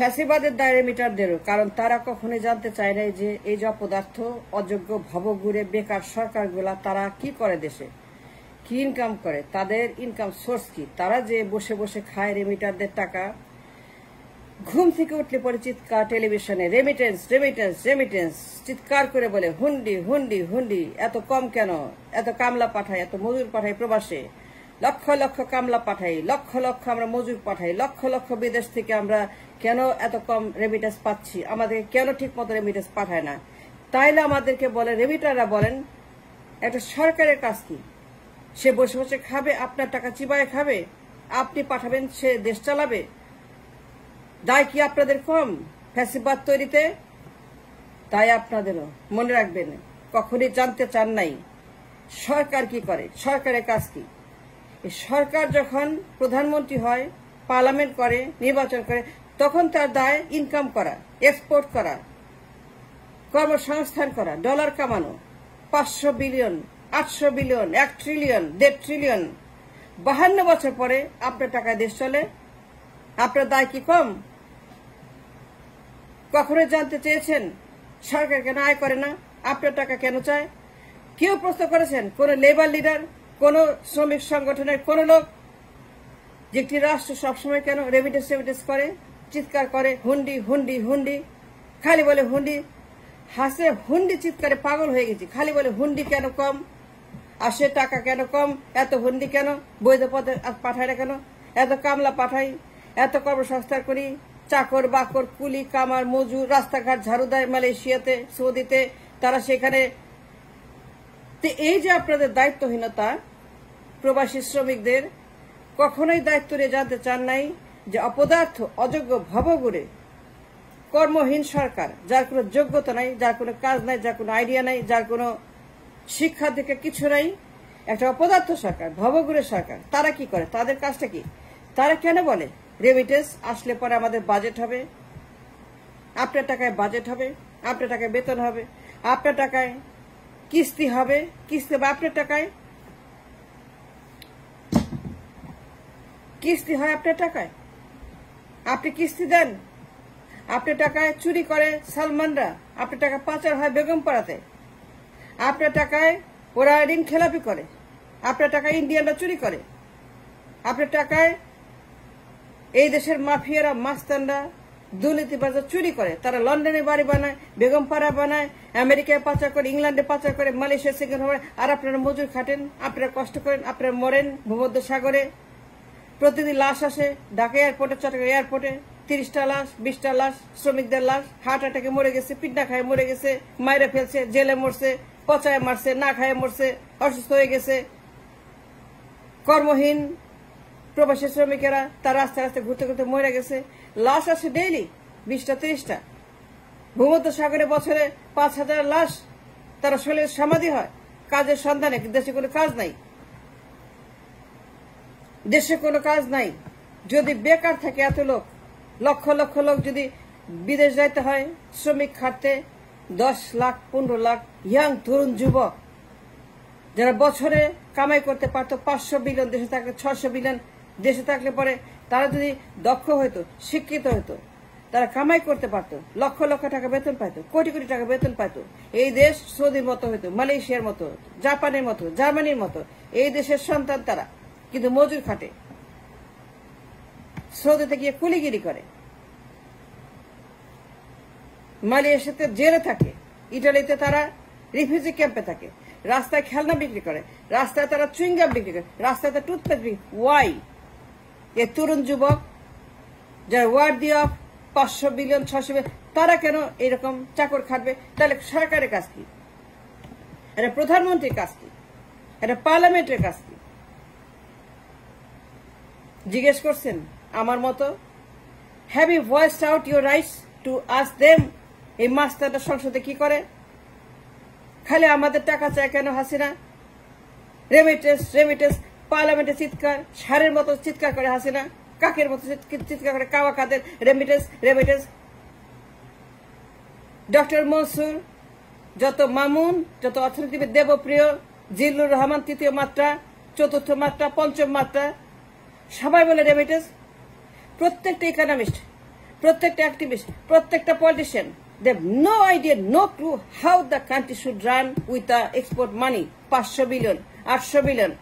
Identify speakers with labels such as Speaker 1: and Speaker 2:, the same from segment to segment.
Speaker 1: ফ্যাসিবাদের দায় রেমিটারদেরও, কারণ তারা কখনোই জানতে চায় না যে এই যে অপদার্থ অযোগ্য ভবঘুরে বেকার সরকারগুলা তারা কি করে, দেশে কি ইনকাম করে, তাদের ইনকাম সোর্স কি, তারা যে বসে বসে খায় রেমিটারদের টাকা। ঘুম থেকে উঠলে পরে চিৎকার টেলিভিশনে, রেমিটেন্স রেমিটেন্স রেমিটেন্স, চিৎকার করে বলে হুন্ডি হুন্ডি হুন্ডি, এত কম কেন, এত কামলা পাঠায়, এত মজুর পাঠায় প্রবাসে, লক্ষ লক্ষ কামলা পাঠাই, লক্ষ লক্ষ আমরা মজুর পাঠাই, লক্ষ লক্ষ বিদেশ থেকে আমরা কেন এত কম রেমিটেন্স পাচ্ছি, আমাদেরকে কেন ঠিক মতো রেমিটেন্স পাঠায় না। তাইলে আমাদেরকে বলে, রেমিটাররা বলেন একটা সরকারের কাজ কি, সে বসে বসে খাবে, আপনার টাকা চিবায় খাবে, আপনি পাঠাবেন, সে দেশ চালাবে। দায় কি আপনাদের কম ফ্যাসিবাদ তৈরিতে? তাই আপনাদেরও মনে রাখবেন, কখনই জানতে চান নাই সরকার কি করে, সরকারের কাজ কি। সরকার যখন প্রধানমন্ত্রী হয়, পার্লামেন্ট করে, নির্বাচন করে, তখন তার দায় ইনকাম করা, এক্সপোর্ট করা, কর্মসংস্থান করা, ডলার কামানো, 500 বিলিয়ন 800 বিলিয়ন 1 ট্রিলিয়ন 1.5 ট্রিলিয়ন। 52 বছর পরে আপনার টাকায় দেশ চলে, আপনার দায় কি কম? কখনো জানতে চেয়েছেন সরকার কেন আয় করে না, আপনার টাকা কেন চায়? কেউ প্রশ্ন করেছেন কোন লেবার লিডার, কোন শ্রমিক সংগঠনের কোন লোক যে একটি রাষ্ট্র সবসময় কেন রেমিটেন্স রেমিটেন্স করে, চিৎকার করে হুন্ডি হুন্ডি হুন্ডি, খালি বলে হুন্ডি, হাসে হুন্ডি চিৎকারে পাগল হয়ে গেছি, খালি বলে হুন্ডি কেন কম আসে, টাকা কেন কম, এত হুন্ডি কেন, বৈধ পথে পাঠায় না কেন, এত কামলা পাঠাই, এত কর্মসংস্থান করি, চাকর বাকর কুলি কামার মজুর রাস্তাঘাট ঝাড়ু দেয় মালয়েশিয়াতে সৌদিতে, তারা সেখানে। এই যে আপনাদের দায়িত্বহীনতা, প্রবাসী শ্রমিকদের কখনোই দায়িত্ব নিয়ে জানতে চান নাই যে অপদার্থ অযোগ্য ভবঘুরে কর্মহীন সরকার, যার কোনো যোগ্যতা নাই, যার কোনো কাজ নাই, যার কোনো আইডিয়া নাই, যার কোনো শিক্ষা থেকে কিছু নাই, একটা অপদার্থ সরকার, ভবঘুরে সরকার, তারা কি করে, তাদের কাজটা কি? তারা কেন বলে রেমিটেন্স আসলে পরে আমাদের বাজেট হবে, আপনার টাকায় বাজেট হবে, আপনার টাকায় বেতন হবে, আপনার টাকায় কিস্তি হবে, কিস্তি হবে আপনার টাকায়, কিস্তি হয় আপনার টাকায়, আপনি কিস্তি দেন, আপনার টাকায় চুরি করে সালমানরা, আপনার টাকা পাচার হয় বেগম পাড়াতে, আপনার টাকায় ওরা ঋণ খেলাপি করে, আপনার টাকায় ইন্ডিয়ানরা চুরি করে, আপনার টাকায় এই দেশের মাফিয়ারা মাস্তানরা দুর্নীতিবাজরা চুরি করে, তারা লন্ডনে বাড়ি বানায়, বেগম পাড়া বানায়, আমেরিকায় পাচার করে, ইংল্যান্ডে পাচার করে, মালয়েশিয়া সিঙ্গাপুরে, আর আপনারা মজুর খাটেন, আপনারা কষ্ট করেন, আপনারা মরেন ভূমধ্য সাগরে। প্রতিদিন লাশ আসে ঢাকা এয়ারপোর্টে, চট্টগ্রাম এয়ারপোর্টে, 30টা লাশ 20টা লাশ, শ্রমিকদের লাশ, হার্ট অ্যাটাকে মরে গেছে, পিঠা খায় মরে গেছে, মাইরে ফেলছে, জেলে মরছে, পচায় মারছে, না খায় মরছে, অসুস্থ হয়ে গেছে। কর্মহীন প্রবাসী শ্রমিকেরা তার রাস্তায় রাস্তায় ঘুরতে ঘুরতে মরে গেছে, লাশ আসে ডেইলি 20টা 30টা। ভূমধ্য সাগরে বছরে 5,000 লাশ তারা শরীরে সমাধি হয় কাজের সন্ধানে। দেশে কোনো কাজ নাই, দেশে কোনো কাজ নাই। যদি বেকার থাকে এত লোক, লক্ষ লক্ষ লোক যদি বিদেশ যাইতে হয় শ্রমিক খাটতে, 10 লাখ 15 লাখ ইয়াং তরুণ যুবক যারা বছরে কামাই করতে পারতো 500 বিলিয়ন, দেশে থাকলে 600 বিলিয়ন, দেশে থাকলে পরে তারা যদি দক্ষ হইতো, শিক্ষিত হইতো, তারা কামাই করতে পারতো, লক্ষ লক্ষ টাকা বেতন পাইতো, কোটি কোটি টাকা বেতন পাইতো। এই দেশ সৌদির মতো হইতো, মালয়েশিয়ার মতো, জাপানের মতো, জার্মানির মতো। এই দেশের সন্তান তারা, কিন্তু মজুর খাটে, সৌদিতে গিয়ে কুলিগিরি করে, মালয়েশিয়াতে জেলে থাকে, ইটালিতে তারা রিফিউজি ক্যাম্পে থাকে, রাস্তায় খেলনা বিক্রি করে, রাস্তায় তারা চুইংগাম বিক্রি করে, রাস্তায় তারা টুথপেস্ট বিক্রি। ওয়াই? এই তরুণ যুবক যারা ওয়ার্ড দিয়ে 500 বিলিয়ন 600 বিলিয়ন, তারা কেন এরকম চাকর খাটবে? তাহলে সরকারের কাজ কি? এটা প্রধানমন্ত্রীর কাজ কি? এটা পার্লামেন্টের কাজ কি? জিজ্ঞেস করছেন আমার মতো? Have you voiced out your rights to ask them এই মাস্টারটা সংসদে কি করে? খালি আমাদের টাকা চায় কেন হাসিনা? রেমিটেন্স রেমিটেন্স, পার্লামেন্টে চিৎকার, সারের মতো চিৎকার করে হাসিনা, কাকের মতো চিৎকার করে কাওয়া কাদের রেমিটেন্স রেমিটেন্স। ডক্টর মনসুর, যত মামুন, যত অর্থনীতিবিদ, দেবপ্রিয়, জিল্লুর রহমান, 3য় মাত্রা, 4র্থ মাত্রা, 5ম মাত্রা, সবাই বলে রেমিটেন্স। প্রত্যেকটা ইকোনমিস্ট, প্রত্যেকটা অ্যাক্টিভিস্ট, প্রত্যেকটা politician, they have no idea, no clue how the country should run with the export money. 500 billion, 800 billion,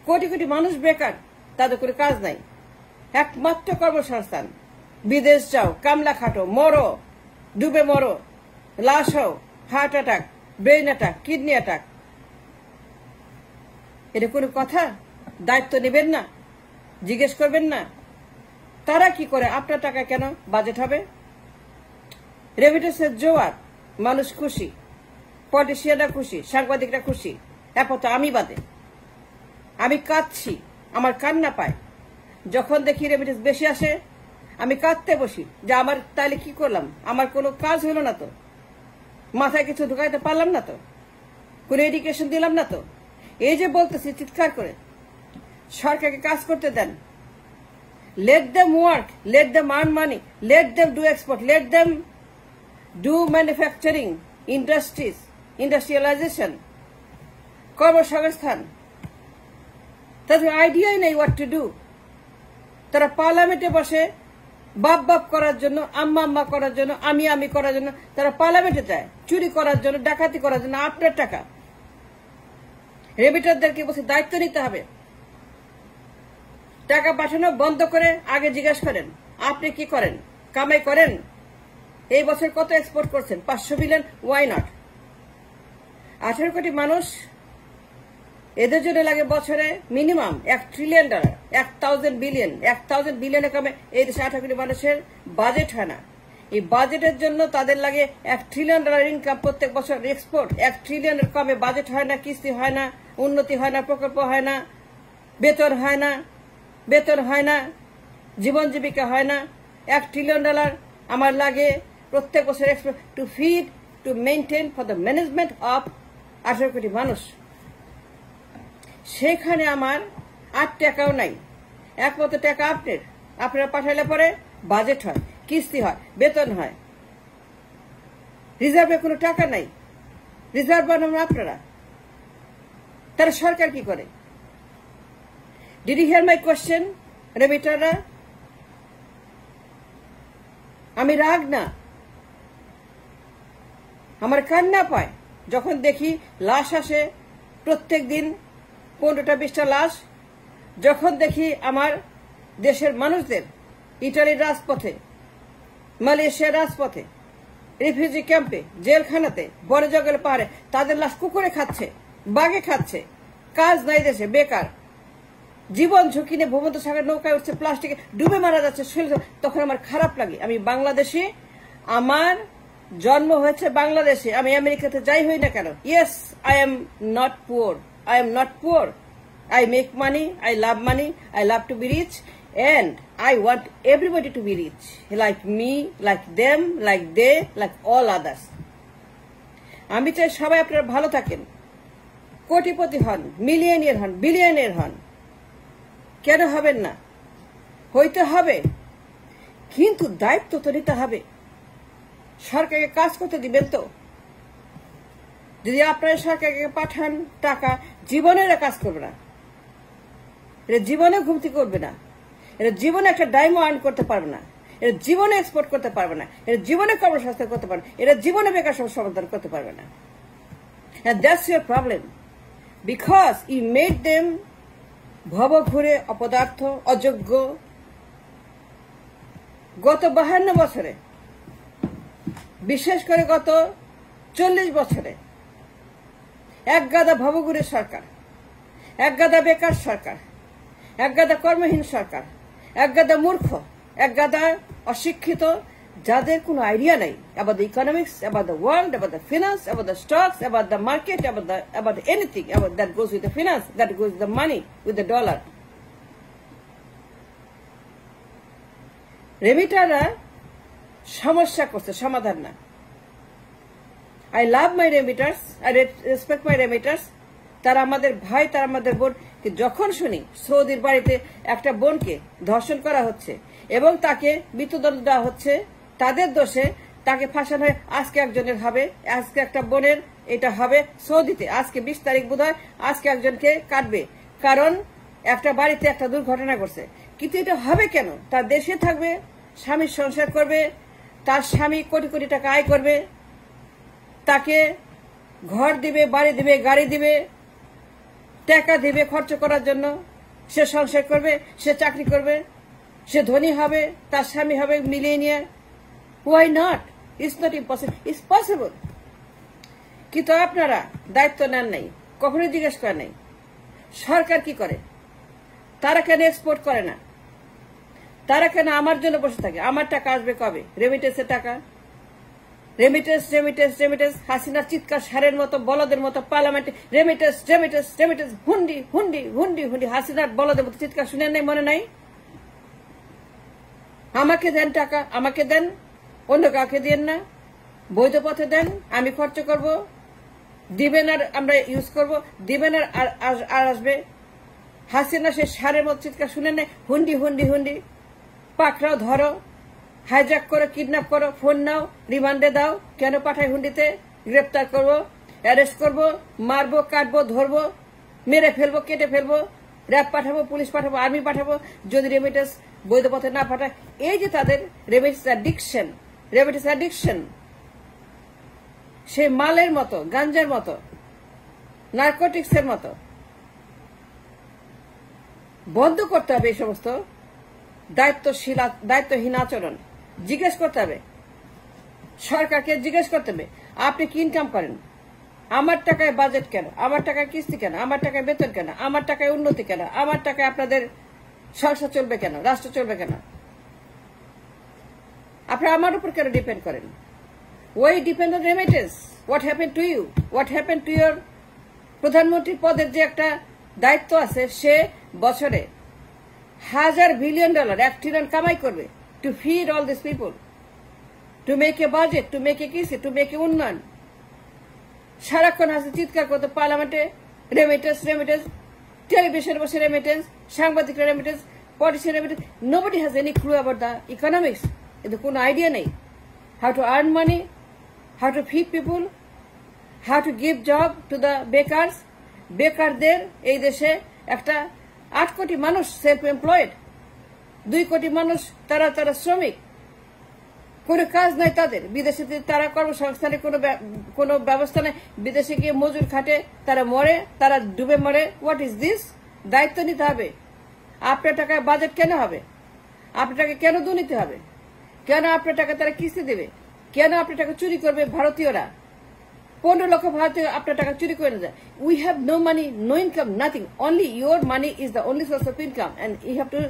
Speaker 1: crore crore মানুষ বেকার, তাদের করে কাজ নাই, একমাত্র কর্মসংস্থান। বিদেশ যাও, কামলা খাটো, মরো, ডুবে মরো, লাশ হও, heart attack, brain attack, kidney attack. এটা কোনো কথা? দায়িত্ব নেবেন না? জিজ্ঞেস করবেন না তারা কি করে? আপনার টাকা কেন বাজেট হবে? রেমিটেন্সের জোয়ার, মানুষ খুশি, পলিটিশিয়ানরা খুশি, সাংবাদিকরা খুশি, একমাত্র আমি বাদে। আমি কাঁদছি, আমার কান্না পায় যখন দেখি রেমিটেন্স বেশি আসে। আমি কাঁদতে বসি যে আমার তাইলে কি করলাম, আমার কোনো কাজ হলো না তো, মাথায় কিছু ঢুকাইতে পারলাম না তো, কোনো এডুকেশন দিলাম না তো। এই যে বলতেছি চিৎকার করে, সরকারকে কাজ করতে দেন। Let them work, let them earn money, let them do export, let them do manufacturing, industries, industrialization, কর্মসংস্থান। তাদের আইডিয়াই নেই what to do। তারা পার্লামেন্টে বসে বাপ বাপ করার জন্য, আম্মা আম্মা করার জন্য, আমি আমি করার জন্য তারা পার্লামেন্টে যায়, চুরি করার জন্য, ডাকাতি করার জন্য। আপনার টাকা। রেমিটারদেরকে বসে দায়িত্ব নিতে হবে। টাকা পাঠানো বন্ধ করে আগে জিজ্ঞাসা করেন আপনি কি করেন, কামাই করেন? এই বছর কত এক্সপোর্ট করছেন? 500 বিলিয়ন, ওয়াই নট? 18 কোটি মানুষ, এদের জন্য লাগে বছরে মিনিমাম $1 ট্রিলিয়ন, 1000 বিলিয়ন। 1000 বিলিয়নে কমে এই দেশে 18 কোটি মানুষের বাজেট হয় না। এই বাজেটের জন্য তাদের লাগে $1 ট্রিলিয়ন ইনকাম প্রত্যেক বছর এক্সপোর্ট। 1 ট্রিলিয়নের কমে বাজেট হয় না, কিস্তি হয় না, উন্নতি হয় না, প্রকল্প হয় না, বেতন হয় না, জীবন জীবিকা হয় না। $1 ট্রিলিয়ন আমার লাগে প্রত্যেক বছর export, to feed, to maintain, for the management of 18 কোটি মানুষ। সেখানে আমার 8 টাকাও নাই। একমাত্র টাকা আপনারা পাঠাইলে পরে বাজেট হয়, কিস্তি হয়, বেতন হয়। রিজার্ভে কোনো টাকা নাই, রিজার্ভ বানান আপনারা। তারা সরকার কি করে? Did you hear my question, রেমিটাররা? আমি রাগ না, আমার কান্না পায় যখন দেখি লাশ আসে প্রত্যেক দিন 15টা 20টা লাশ। যখন দেখি আমার দেশের মানুষদের ইটালির রাজপথে, মালয়েশিয়ার রাজপথে, রিফিউজি ক্যাম্পে, জেলখানাতে, বনে জঙ্গলে পাহাড়ে তাদের লাশ কুকুরে খাচ্ছে, বাঘে খাচ্ছে, কাজ নাই দেশে, বেকার, জীবন ঝুঁকি নিয়ে ভূমধ্য সাগর নৌকায় উঠছে, প্লাস্টিকে ডুবে মারা যাচ্ছে, তখন আমার খারাপ লাগে। আমি বাংলাদেশি, আমার জন্ম হয়েছে বাংলাদেশে, আমি আমেরিকাতে যাই হই না কেন। Yes, I am not poor, I am not poor. I make money, I love to be rich, and I want everybody to be rich. Like me, like them, like they, like all others. আমি চাই সবাই আপনারা ভালো থাকেন, কোটিপতি হন, millionaire হন, billionaire হন। কেন হবেন না? হইতে হবে, কিন্তু দায়িত্ব তো নিতে হবে। সরকারকে কাজ করতে দিবেন তো। যদি আপনারা সরকারকে পাঠান টাকা, জীবনে এরা কাজ করবে না, এরা জীবনে ঘুমতি করবে না, এরা জীবনে একটা ডায়মন্ড আর্ন করতে পারবে না, এরা জীবনে এক্সপোর্ট করতে পারবে না, এরা জীবনে কর্মসংস্থান করতে পারবে না, এরা জীবনে বেকার সমস্যা সমাধান করতে পারবে না। And that's your problem, because you made them ভবঘুরে, অপদার্থ, অযোগ্য। গত 52 বছরে, বিশেষ করে গত 40 বছরে এক গাদা ভবঘুরে সরকার, এক গাদা বেকার সরকার, এক গাদা কর্মহীন সরকার, এক গাদা মূর্খ, এক গাদা অশিক্ষিত, যাদের কোনো আইডিয়া নাই about the economics, about the world, about the finance, about the stocks, about the market, about anything about that goes with the finance, that goes with the money, with the dollar. রেমিটাররা সমস্যা করছে, সমাধান না। I love my remitters, I respect my remitters. তারা আমাদের ভাই, তারা আমাদের বোন। যখন শুনি সৌদির বাড়িতে একটা বোনকে ধর্ষণ করা হচ্ছে এবং তাকে মৃত্যুদণ্ড দেওয়া হচ্ছে, তাদের দোষে তাকে ফাঁসানো হয়। আজকে একজনের হবে, আজকে একটা বোনের এটা হবে সৌদিতে, আজকে 20 তারিখ বোধহয়, আজকে একজনকে কাটবে, কারণ একটা বাড়িতে একটা দুর্ঘটনা ঘটছে। কিন্তু এটা হবে কেন? তার দেশে থাকবে, স্বামীর সংসার করবে, তার স্বামী কোটি কোটি টাকা আয় করবে, তাকে ঘর দিবে, বাড়ি দিবে, গাড়ি দিবে, টাকা দিবে খরচ করার জন্য, সে সংসার করবে, সে চাকরি করবে, সে ধনী হবে, তার স্বামী হবে millionaire. Why not? It's not impossible, it's possible. কিন্তু আপনারা দায়িত্ব নেন নাই, কখনোই জিজ্ঞেস করেন নাই সরকার কি করে, তারা কেন এক্সপোর্ট করে না, তারা কেন আমার জন্য বসে থাকে? আমার টাকা আসবে কবে? রেমিটেন্সের টাকা, রেমিটেন্স রেমিটেন্স রেমিটেন্স। হাসিনার চিৎকার সারের মতো, বলদের মতো পার্লামেন্টে রেমিটেন্স রেমিটেন্স রেমিটেন্স, হুন্ডি হুন্ডি হুন্ডি হুন্ডি। হাসিনার বলদের মতো চিৎকার শুনেন নাই? মনে নাই? আমাকে দেন টাকা, আমাকে দেন, অন্য কাউকে দেন না, বৈধ পথে দেন, আমি খরচ করব, দিবেন আর আমরা ইউজ করব, দিবেন আর আসবে। হাসিনা সে সারের মতো চিৎকার শুনেন নাই? হুন্ডি হুন্ডি হুন্ডি। পাকড়াও, ধরো, হাইজ্যাক করো, কিডন্যাপ করো, ফোন নাও, রিমান্ডে দাও। কেন পাঠাই হুন্ডিতে? গ্রেপ্তার করবো, অ্যারেস্ট করবো, মারবো, কাটবো, ধরবো, মেরে ফেলবো, কেটে ফেলবো, র্যাব পাঠাবো, পুলিশ পাঠাবো, আর্মি পাঠাবো, যদি রেমিটেন্স বৈধ পথে না পাঠায়। এই যে তাদের রেমিটেন্স অ্যাডিকশন, সেই মালের মতো, গাঞ্জার মতো, নার্কোটিক্সের মতো। বন্ধ করতে হবে এই সমস্ত দায়িত্বহীন আচরণ। জিজ্ঞেস করতে হবে সরকারকে, জিজ্ঞেস করতে হবে আপনি কি ইনকাম করেন, আমার টাকায় বাজেট কেন, আমার টাকায় কিস্তি কেন, আমার টাকায় বেতন কেন, আমার টাকায় উন্নতি কেন, আমার টাকায় আপনাদের সংসার চলবে কেন, রাষ্ট্র চলবে কেন? আপনারা আমার উপর কেন ডিপেন্ড করেন? ওই depend on remittance. What happen to you? What happen to your প্রধানমন্ত্রী পদের যে একটা দায়িত্ব আছে, সে বছরে $1,000 বিলিয়ন, $1 ট্রিলিয়ন কামাই করবে to feed all this people, to make a budget, to make a কৃষি, টু মেক এ উন্নয়ন। সারাক্ষণ হাসি চিৎকার করতো পার্লামেন্টে রেমিটেন্স রেমিটেন্স, টেলিভিশনে বসে রেমিটেন্স, সাংবাদিকরা remittance, politician remittance. Nobody has any clue about the economics. কিন্তু কোনো আইডিয়া নেই how to earn money, how to feed people, how to give job to the বেকারস। বেকারদের এই দেশে একটা 8 কোটি মানুষ সেলফ এমপ্লয়েড, 2 কোটি মানুষ তারা শ্রমিক, কোনো কাজ নাই তাদের। বিদেশে তারা কর্মসংস্থানের কোনো ব্যবস্থা নেই, বিদেশে গিয়ে মজুর খাটে, তারা মরে, তারা ডুবে মরে। What is this? দায়িত্ব নিতে হবে। আপনার টাকায় বাজেট কেন হবে? আপনার টাকা কেন দুর্নীতি হবে? কেন আপনার টাকা তারা কিস্তি দেবে? কেন আপনার টাকা চুরি করবে ভারতীয়রা? 15 লক্ষ ভারতীয় আপনার টাকা চুরি করে যায়। We have no money, no income, nothing. Only your money is the only source of income, and you have to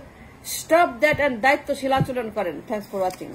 Speaker 1: stop that. And দায়িত্বশীল আচরণ করেন। Thanks for watching.